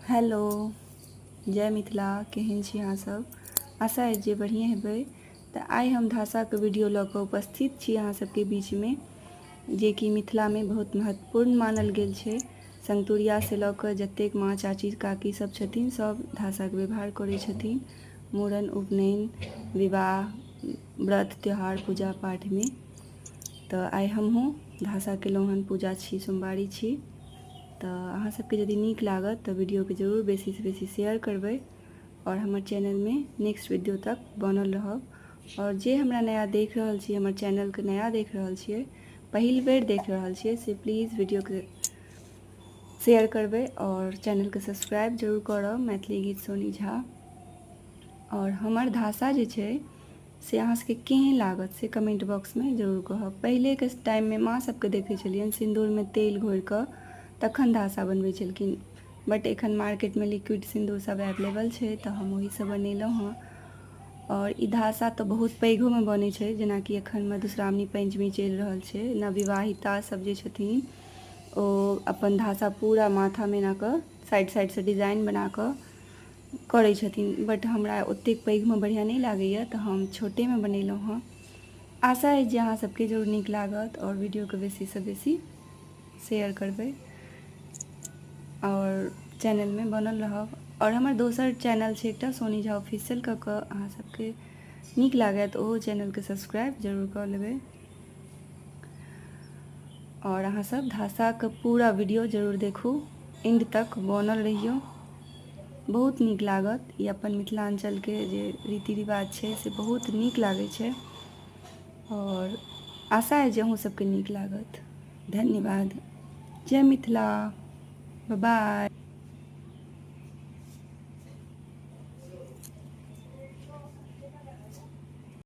Hello, जय मिथिला। केहन छी अहाँ सब? आशा है जे बढ़िए हेबै। तऽ आइ हम धासाके वीडियो लऽ कऽ उपस्थित छी अहाँ सबके बीचमे, जे कि मिथिलामे बहुत महत्वपूर्ण मानल गेल छै। संगतुरियासँ लऽ कऽ जतेक माँ, चाची, काकी सब छथिन, सब धासाके व्यवहार करै छथिन। मूड़न, उपनयन, विवाह, व्रत, त्यौहार, पूजा पाठमे। तऽ आइ हमहूँ धासा केलहुँ हन, पूजा छी, सोमवारी छी। तऽ अहाँ सबके यदि नीक लागत तऽ वीडियोके जरूर बेसीसँ बेसी शेयर करबै और हमर चैनलमे नेक्स्ट वीडियो तक बनल रहब। और जे हमरा नया देख रहल छियै, हमर चैनलके नया देख रहल छियै, पहिल बेर देख रहल छियै, से प्लीज़ वीडियोके शेयर करबै और चैनलके सब्सक्राइब जरूर करब। मैथिली गीत सोनी झा। और हमर धासा जे छै से अहाँ सबके केहन लागत से कमेंट बॉक्समे जरूर कहब। पहिलेके टाइममे माँ सबके देखै छलियनि सिन्दूरमे तेल घोरि कऽ तखन धासा बनबै छलखिन, बट एखन मार्केटमे लिक्विड सिन्दूर सब अवेलेबल छै, तऽ हम ओहीसँ बनेलहुँ हँ। और ई धासा तऽ बहुत पैघोमे बनै छै, जेनाकि एखन मधुश्रावणी पंचमी चलि रहल छै। नवविवाहिता सब जे छथिन ओ अपन धासा पूरा माथामे एना कऽ साइडसँ डिजाइन बना कऽ करै छथिन, बट हमरा ओतेक पैघमे बढ़िआँ नहि लागैए, तऽ हम छोटेमे बनेलहुँ हँ। आशा है जे अहाँ सबके जरूर नीक लागत और वीडियोके बेसीसँ बेसी शेयर करबै और चैनलमे बनल रहब। और हमर दोसर चैनल छै एकटा, सोनी झा ऑफिशियल कऽ कऽ, अहाँ सबके नीक लागत तऽ ओहो चैनलके सब्सक्राइब जरूर कऽ लेबै। और अहाँ सब धासाके पूरा वीडियो जरूर देखू, एंड तक बनल रहियौ, बहुत नीक लागत। ई अपन मिथिलांचलके जे रीति रिवाज छै से बहुत नीक लागै छै और आशा है जे अहूँ सबके नीक लागत। धन्यवाद। जय मिथिला। Bye bye.